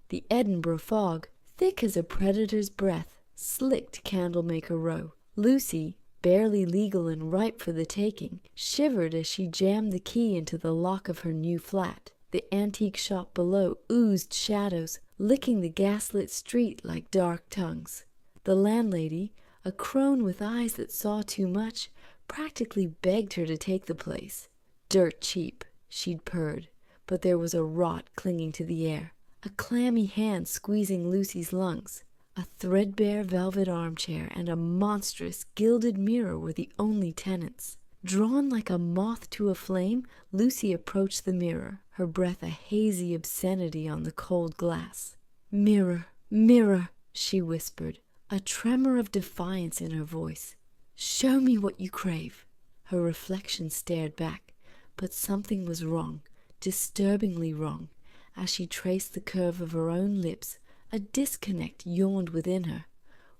The Edinburgh fog, thick as a predator's breath, slicked Candlemaker Row. Lucy, barely legal and ripe for the taking, shivered as she jammed the key into the lock of her new flat. The antique shop below oozed shadows, licking the gaslit street like dark tongues. The landlady, a crone with eyes that saw too much, practically begged her to take the place. Dirt cheap, she'd purred, but there was a rot clinging to the air, a clammy hand squeezing Lucy's lungs. A threadbare velvet armchair and a monstrous gilded mirror were the only tenants. Drawn like a moth to a flame, Lucy approached the mirror, her breath a hazy obscenity on the cold glass. "Mirror, mirror," she whispered, a tremor of defiance in her voice. "Show me what you crave." Her reflection stared back, but something was wrong, disturbingly wrong. As she traced the curve of her own lips, a disconnect yawned within her.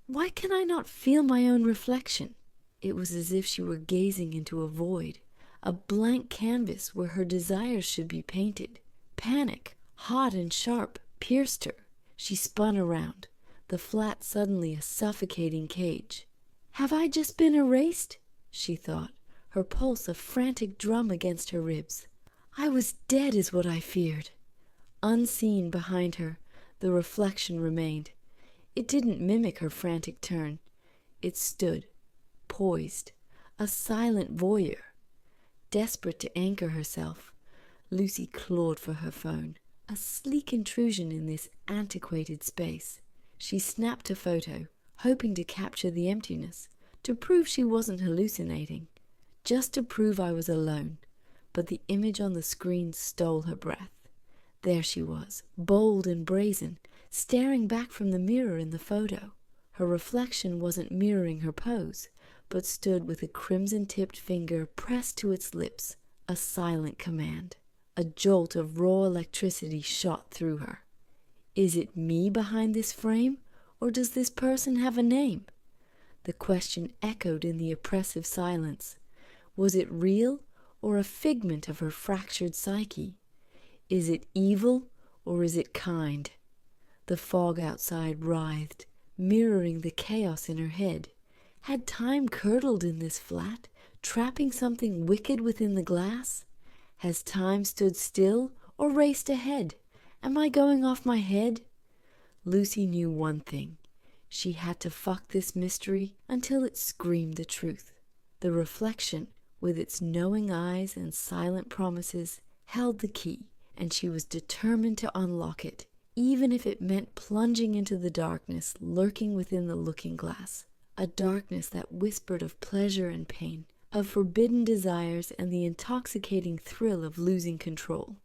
Why can I not feel my own reflection? It was as if she were gazing into a void, a blank canvas where her desires should be painted. Panic, hot and sharp, pierced her. She spun around, the flat suddenly a suffocating cage. Have I just been erased? She thought, her pulse a frantic drum against her ribs. I was dead is what I feared. Unseen behind her, the reflection remained. It didn't mimic her frantic turn. It stood, poised, a silent voyeur. Desperate to anchor herself, Lucy clawed for her phone, a sleek intrusion in this antiquated space. She snapped a photo, hoping to capture the emptiness, to prove she wasn't hallucinating, just to prove I was alone. But the image on the screen stole her breath. There she was, bold and brazen, staring back from the mirror in the photo. Her reflection wasn't mirroring her pose, but stood with a crimson-tipped finger pressed to its lips, a silent command. A jolt of raw electricity shot through her. Is it me behind this frame, or does this person have a name? The question echoed in the oppressive silence. Was it real, or a figment of her fractured psyche? Is it evil, or is it kind? The fog outside writhed, mirroring the chaos in her head. Had time curdled in this flat, trapping something wicked within the glass? Has time stood still, or raced ahead? Am I going off my head? Lucy knew one thing. She had to fuck this mystery until it screamed the truth. The reflection, with its knowing eyes and silent promises, held the key, and she was determined to unlock it, even if it meant plunging into the darkness lurking within the looking-glass, a darkness that whispered of pleasure and pain, of forbidden desires and the intoxicating thrill of losing control.